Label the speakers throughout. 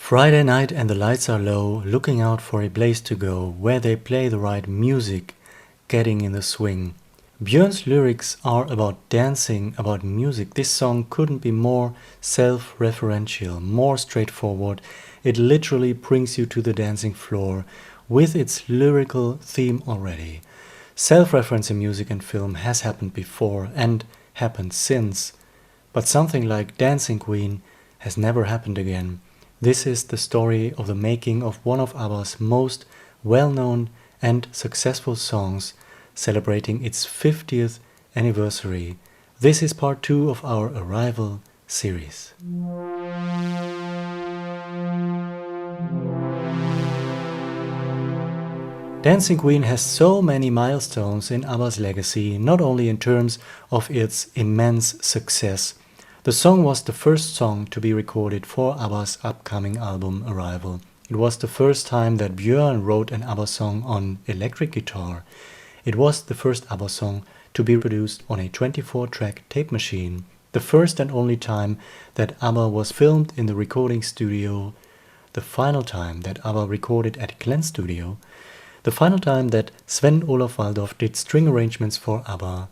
Speaker 1: Friday night and the lights are low, looking out for a place to go, where they play the right music, getting in the swing. Björn's lyrics are about dancing, about music. This song couldn't be more self-referential, more straightforward. It literally brings you to the dancing floor with its lyrical theme already. Self-reference in music and film has happened before and happened since, but something like Dancing Queen has never happened again. This is the story of the making of one of ABBA's most well-known and successful songs, celebrating its 50th anniversary. This is part 2 of our Arrival series. Dancing Queen has so many milestones in ABBA's legacy, not only in terms of its immense success. The song was the first song to be recorded for ABBA's upcoming album Arrival. It was the first time that Björn wrote an ABBA song on electric guitar. It was the first ABBA song to be produced on a 24-track tape machine. The first and only time that ABBA was filmed in the recording studio. The final time that ABBA recorded at Glen's studio. The final time that Sven-Olof Waldorf did string arrangements for ABBA.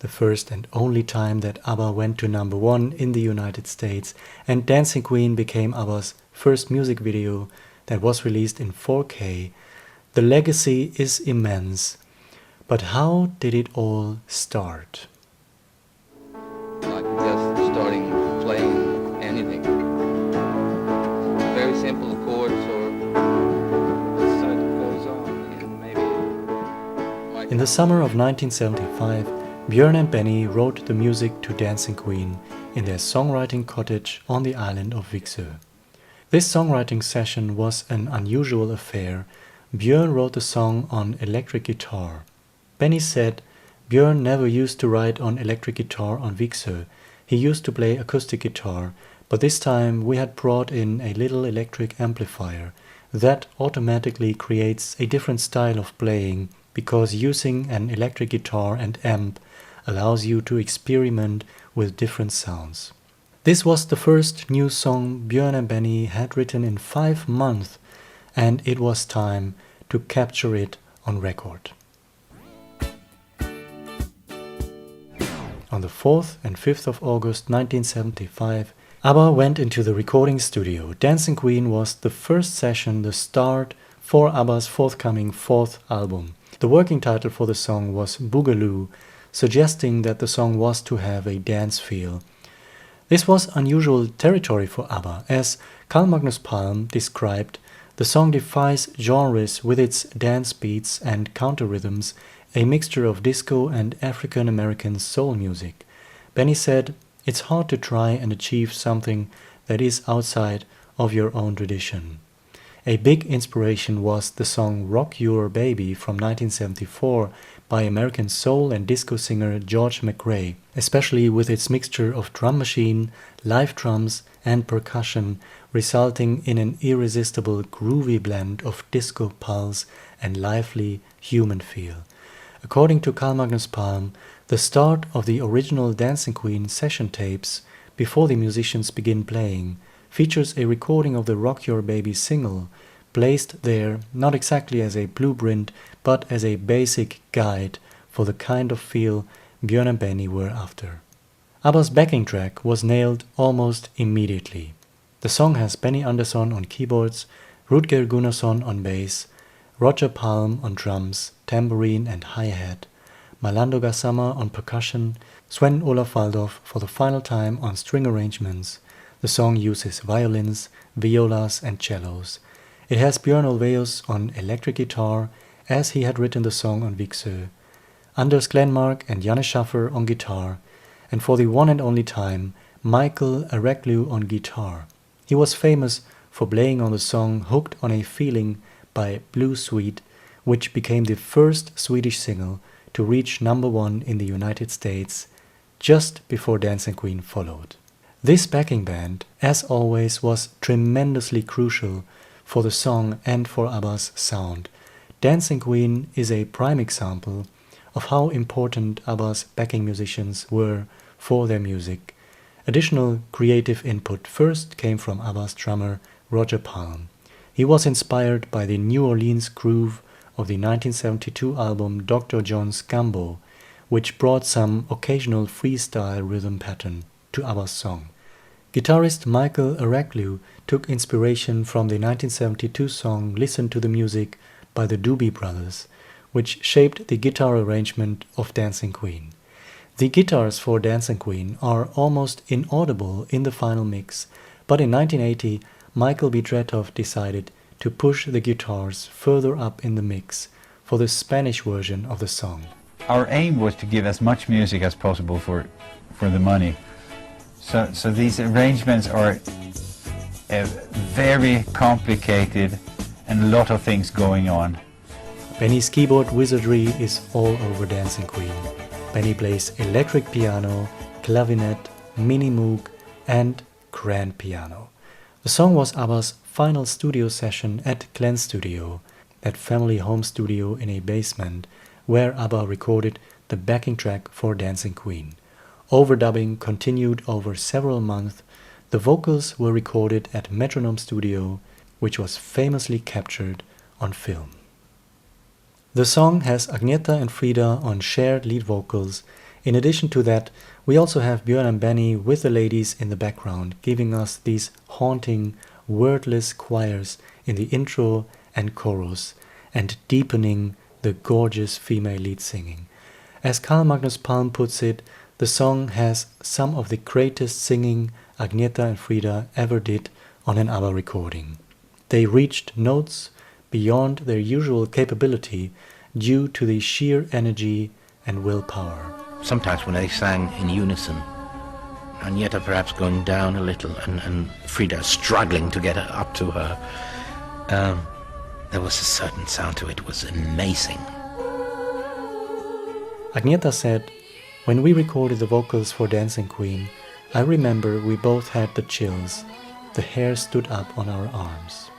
Speaker 1: The first and only time that ABBA went to number 1 in the United States, and Dancing Queen became ABBA's first music video that was released in 4K. The legacy is immense. But how did it all start?
Speaker 2: Like just starting playing anything. Very simple chords or so it goes on and maybe.
Speaker 1: In the summer of 1975, Björn and Benny wrote the music to Dancing Queen in their songwriting cottage on the island of Viksö. This songwriting session was an unusual affair. Björn wrote the song on electric guitar. Benny said Björn never used to write on electric guitar on Viksö. He used to play acoustic guitar, but this time we had brought in a little electric amplifier. That automatically creates a different style of playing, because using an electric guitar and amp allows you to experiment with different sounds. This was the first new song Björn and Benny had written in 5 months, and it was time to capture it on record. On the 4th and 5th of August 1975, ABBA went into the recording studio. Dancing Queen was the first session, the start for ABBA's forthcoming 4th album. The working title for the song was Boogaloo, suggesting that the song was to have a dance feel. This was unusual territory for ABBA. As Carl Magnus Palm described, the song defies genres with its dance beats and counter rhythms, a mixture of disco and African American soul music. Benny said, "It's hard to try and achieve something that is outside of your own tradition." A big inspiration was the song Rock Your Baby from 1974 by American soul and disco singer George McRae, especially with its mixture of drum machine, live drums and percussion, resulting in an irresistible groovy blend of disco pulse and lively human feel. According to Carl Magnus Palm, the start of the original Dancing Queen session tapes, before the musicians begin playing, features a recording of the Rock Your Baby single, placed there not exactly as a blueprint but as a basic guide for the kind of feel Björn and Benny were after. ABBA's backing track was nailed almost immediately. The song has Benny Andersson on keyboards, Rutger Gunnarsson on bass, Roger Palm on drums, tambourine and hi-hat, Malando Gassama on percussion, Sven-Olof Waldorf for the final time on string arrangements. The song uses violins, violas and cellos. It has Björn Ulvaeus on electric guitar, as he had written the song on Viksö, Anders Glenmark and Janne Schaffer on guitar, and for the one and only time, Michael Araklu on guitar. He was famous for playing on the song Hooked on a Feeling by Blue Sweet, which became the first Swedish single to reach number 1 in the United States, just before Dancing Queen followed. This backing band, as always, was tremendously crucial for the song and for ABBA's sound. Dancing Queen is a prime example of how important ABBA's backing musicians were for their music. Additional creative input first came from ABBA's drummer Roger Palm. He was inspired by the New Orleans groove of the 1972 album Dr. John's Gumbo, which brought some occasional freestyle rhythm pattern to ABBA's song. Guitarist Michael Araklu took inspiration from the 1972 song Listen to the Music by the Doobie Brothers, which shaped the guitar arrangement of Dancing Queen. The guitars for Dancing Queen are almost inaudible in the final mix, but in 1980 Michael Vidretov decided to push the guitars further up in the mix for the Spanish version of the song.
Speaker 3: Our aim was to give as much music as possible for the money. So these arrangements are very complicated and a lot of things going on.
Speaker 1: Benny's keyboard wizardry is all over Dancing Queen. Benny plays electric piano, clavinet, mini moog and grand piano. The song was ABBA's final studio session at Glen Studio, that family home studio in a basement where ABBA recorded the backing track for Dancing Queen. Overdubbing continued over several months. The vocals were recorded at Metronome Studio, which was famously captured on film. The song has Agneta and Frida on shared lead vocals. In addition to that, we also have Björn and Benny with the ladies in the background, giving us these haunting, wordless choirs in the intro and chorus, and deepening the gorgeous female lead singing. As Carl Magnus Palm puts it, the song has some of the greatest singing Agneta and Frida ever did on an ABBA recording. They reached notes beyond their usual capability due to the sheer energy and willpower.
Speaker 4: Sometimes when they sang in unison, Agneta perhaps going down a little and Frida struggling to get up to her, there was a certain sound to it. It was amazing.
Speaker 1: Agneta said, "When we recorded the vocals for Dancing Queen, I remember we both had the chills. The hair stood up on our arms."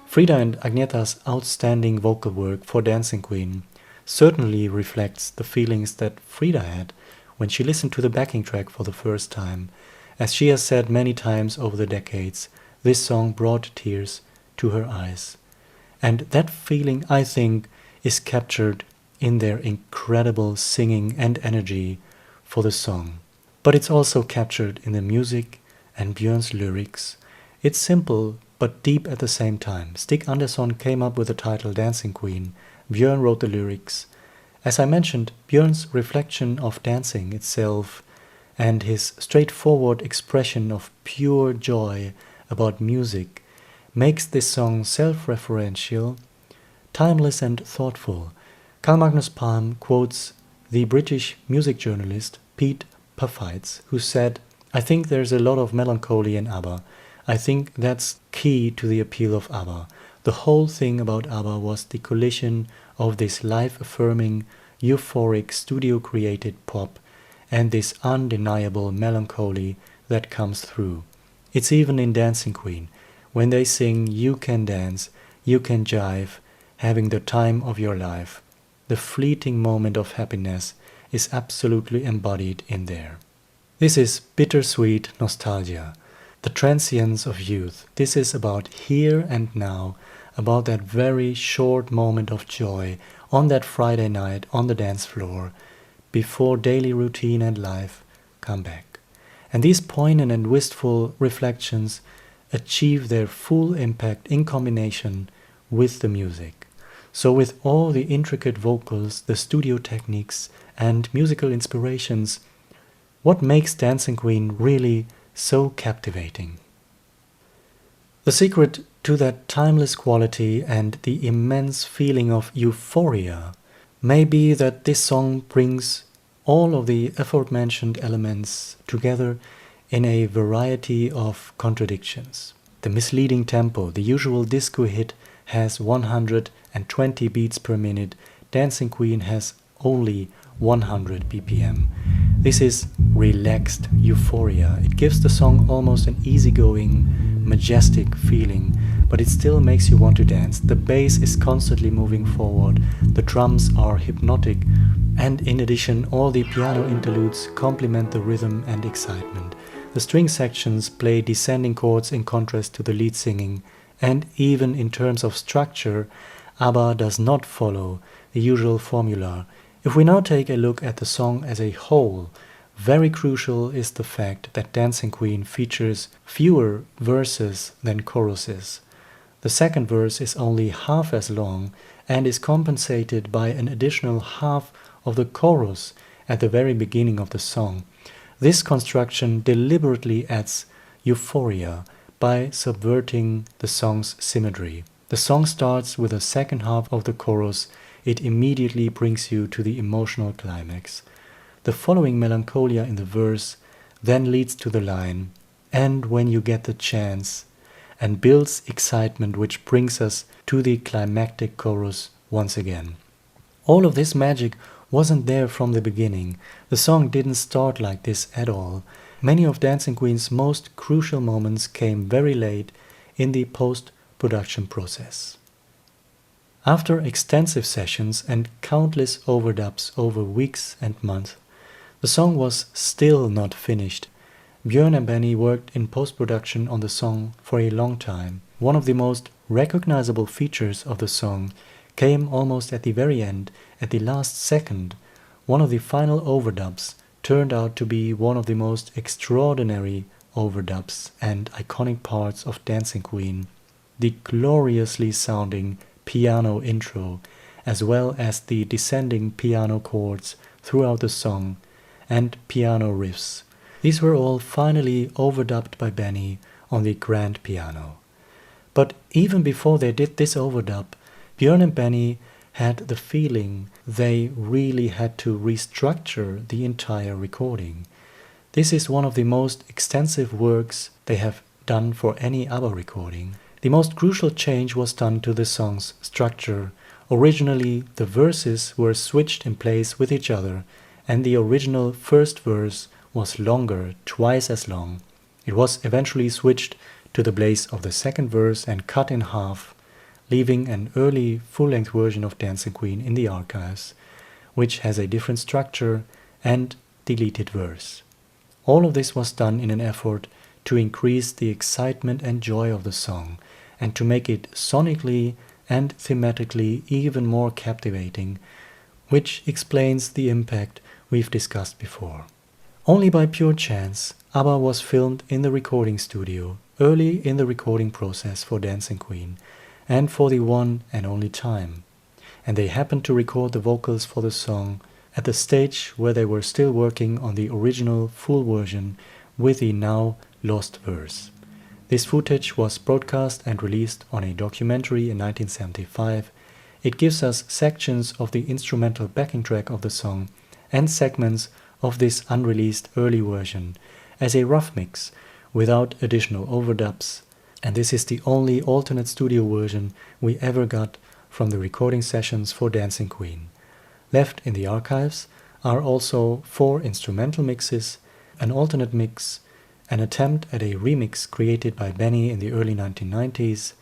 Speaker 1: Frida and Agneta's outstanding vocal work for Dancing Queen certainly reflects the feelings that Frida had when she listened to the backing track for the first time. As she has said many times over the decades, this song brought tears to her eyes. And that feeling, I think, is captured in their incredible singing and energy for the song. But it's also captured in the music and Björn's lyrics. It's simple but deep at the same time. Stig Andersson came up with the title Dancing Queen. Björn wrote the lyrics. As I mentioned, Björn's reflection of dancing itself and his straightforward expression of pure joy about music makes this song self-referential, timeless and thoughtful. Carl Magnus Palm quotes the British music journalist Pete Paffites, who said, "I think there's a lot of melancholy in ABBA. I think that's key to the appeal of ABBA. The whole thing about ABBA was the collision of this life-affirming, euphoric, studio-created pop and this undeniable melancholy that comes through. It's even in Dancing Queen. When they sing 'You can dance, you can jive, having the time of your life,' the fleeting moment of happiness is absolutely embodied in there." This is bittersweet nostalgia, the transience of youth. This is about here and now, about that very short moment of joy on that Friday night on the dance floor before daily routine and life come back. And these poignant and wistful reflections achieve their full impact in combination with the music. So with all the intricate vocals, the studio techniques and musical inspirations, what makes Dancing Queen really so captivating? The secret to that timeless quality and the immense feeling of euphoria may be that this song brings all of the aforementioned elements together in a variety of contradictions. The misleading tempo, the usual disco hit, has 120 beats per minute. Dancing Queen has only 100 BPM. This is relaxed euphoria. It gives the song almost an easygoing, majestic feeling, but it still makes you want to dance. The bass is constantly moving forward, the drums are hypnotic, and in addition all the piano interludes complement the rhythm and excitement. The string sections play descending chords in contrast to the lead singing, and even in terms of structure, ABBA does not follow the usual formula. If we now take a look at the song as a whole, very crucial is the fact that Dancing Queen features fewer verses than choruses. The second verse is only half as long and is compensated by an additional half of the chorus at the very beginning of the song. This construction deliberately adds euphoria by subverting the song's symmetry. The song starts with the second half of the chorus. It immediately brings you to the emotional climax. The following melancholia in the verse then leads to the line, "and when you get the chance," and builds excitement, which brings us to the climactic chorus once again. All of this magic wasn't there from the beginning. The song didn't start like this at all. Many of Dancing Queen's most crucial moments came very late in the post-production process. After extensive sessions and countless overdubs over weeks and months, the song was still not finished. Björn and Benny worked in post-production on the song for a long time. One of the most recognizable features of the song came almost at the very end, at the last second. One of the final overdubs turned out to be one of the most extraordinary overdubs and iconic parts of Dancing Queen, the gloriously sounding piano intro, as well as the descending piano chords throughout the song, and piano riffs. These were all finally overdubbed by Benny on the grand piano. But even before they did this overdub, Björn and Benny had the feeling they really had to restructure the entire recording. This is one of the most extensive works they have done for any ABBA recording. The most crucial change was done to the song's structure. Originally, the verses were switched in place with each other, and the original first verse was longer, twice as long. It was eventually switched to the place of the second verse and cut in half, leaving an early full-length version of Dancing Queen in the archives, which has a different structure and deleted verse. All of this was done in an effort to increase the excitement and joy of the song, and to make it sonically and thematically even more captivating, which explains the impact we've discussed before. Only by pure chance, ABBA was filmed in the recording studio, early in the recording process for Dancing Queen, and for the one and only time. And they happened to record the vocals for the song at the stage where they were still working on the original full version with the now lost verse. This footage was broadcast and released on a documentary in 1975. It gives us sections of the instrumental backing track of the song and segments of this unreleased early version as a rough mix without additional overdubs, and this is the only alternate studio version we ever got from the recording sessions for Dancing Queen. Left in the archives are also 4 instrumental mixes, an alternate mix, an attempt at a remix created by Benny in the early 1990s.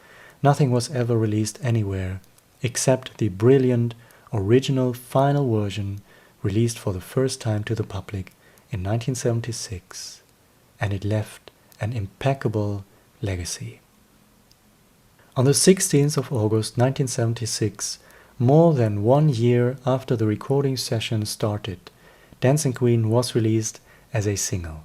Speaker 1: Nothing was ever released anywhere except the brilliant original final version released for the first time to the public in 1976, and it left an impeccable legacy. On the 16th of August 1976, more than 1 year after the recording session started, Dancing Queen was released as a single.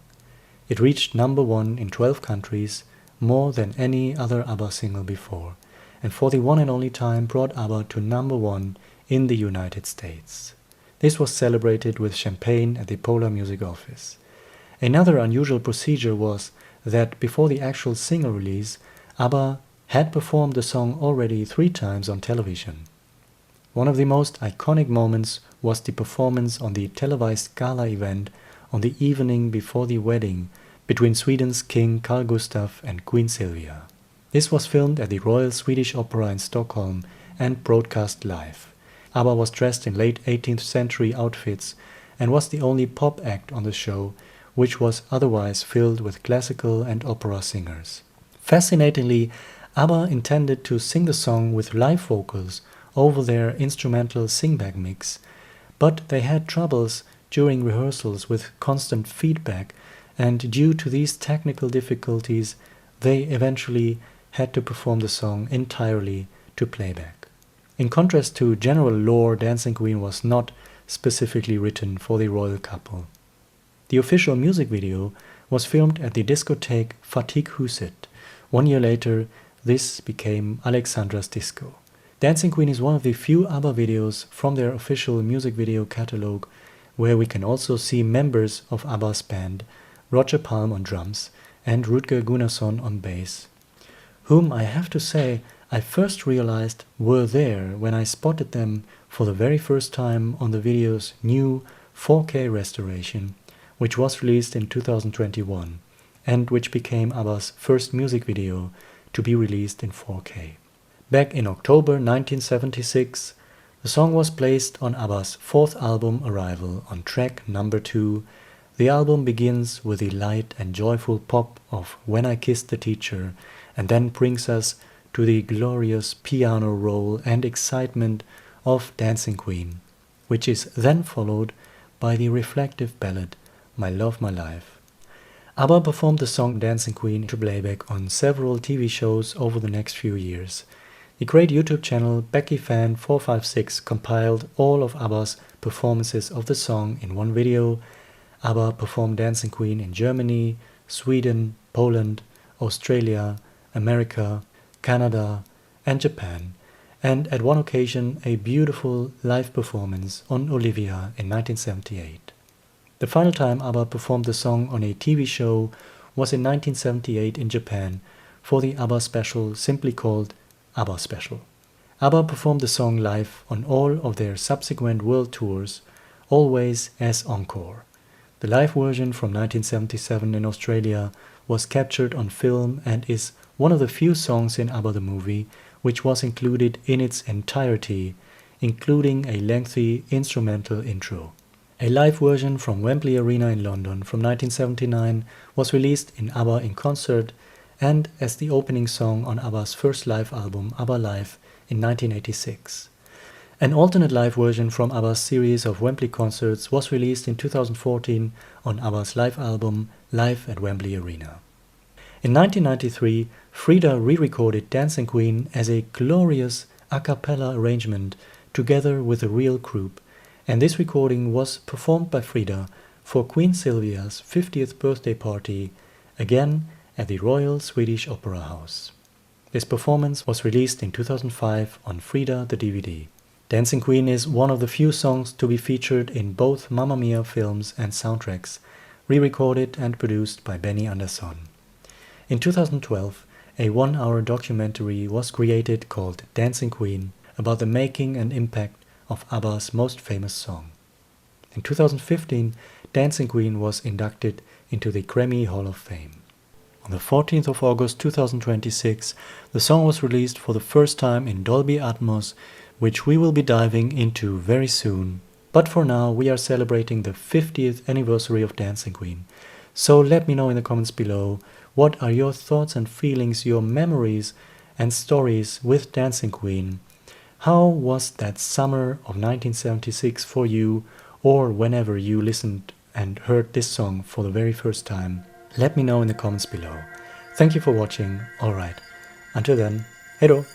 Speaker 1: It reached number 1 in 12 countries, more than any other ABBA single before, and for the one and only time brought ABBA to number 1 in the United States. This was celebrated with champagne at the Polar Music Office. Another unusual procedure was that before the actual single release, ABBA had performed the song already 3 times on television. One of the most iconic moments was the performance on the televised gala event on the evening before the wedding between Sweden's King Carl Gustaf and Queen Sylvia. This was filmed at the Royal Swedish Opera in Stockholm and broadcast live. ABBA was dressed in late 18th century outfits and was the only pop act on the show, which was otherwise filled with classical and opera singers. Fascinatingly, ABBA intended to sing the song with live vocals over their instrumental singback mix, but they had troubles during rehearsals with constant feedback and due to these technical difficulties, they eventually had to perform the song entirely to playback. In contrast to general lore, Dancing Queen was not specifically written for the royal couple. The official music video was filmed at the discotheque Fatih Huset. 1 year later, this became Alexandra's Disco. Dancing Queen is one of the few ABBA videos from their official music video catalogue where we can also see members of ABBA's band, Roger Palm on drums and Rutger Gunnarsson on bass, whom I have to say I first realized were there when I spotted them for the very first time on the video's new 4K restoration, which was released in 2021 and which became ABBA's first music video to be released in 4K. Back in October 1976, the song was placed on ABBA's fourth album Arrival on track number 2. The album begins with the light and joyful pop of When I Kissed the Teacher and then brings us to the glorious piano roll and excitement of Dancing Queen, which is then followed by the reflective ballad My Love My Life. ABBA performed the song Dancing Queen to playback on several TV shows over the next few years. The great YouTube channel BeckyFan456 compiled all of ABBA's performances of the song in one video. ABBA performed Dancing Queen in Germany, Sweden, Poland, Australia, America, Canada and Japan, and at one occasion a beautiful live performance on Olivia in 1978. The final time ABBA performed the song on a TV show was in 1978 in Japan for the ABBA special simply called ABBA Special. ABBA performed the song live on all of their subsequent world tours, always as encore. The live version from 1977 in Australia was captured on film and is one of the few songs in ABBA the movie which was included in its entirety, including a lengthy instrumental intro. A live version from Wembley Arena in London from 1979 was released in ABBA in Concert and as the opening song on ABBA's first live album, ABBA Live, in 1986. An alternate live version from ABBA's series of Wembley concerts was released in 2014 on ABBA's live album, Live at Wembley Arena. In 1993, Frida re-recorded Dancing Queen as a glorious a cappella arrangement together with a real group, and this recording was performed by Frida for Queen Sylvia's 50th birthday party, again at the Royal Swedish Opera House. This performance was released in 2005 on Frida the DVD. Dancing Queen is one of the few songs to be featured in both Mamma Mia films and soundtracks, re-recorded and produced by Benny Andersson. In 2012, a 1-hour documentary was created called Dancing Queen about the making and impact of ABBA's most famous song. In 2015, Dancing Queen was inducted into the Grammy Hall of Fame. On the 14th of August 2026, the song was released for the first time in Dolby Atmos, which we will be diving into very soon. But for now, we are celebrating the 50th anniversary of Dancing Queen. So let me know in the comments below, what are your thoughts and feelings, your memories and stories with Dancing Queen? How was that summer of 1976 for you, or whenever you listened and heard this song for the very first time? Let me know in the comments below. Thank you for watching. Alright, until then, hey då!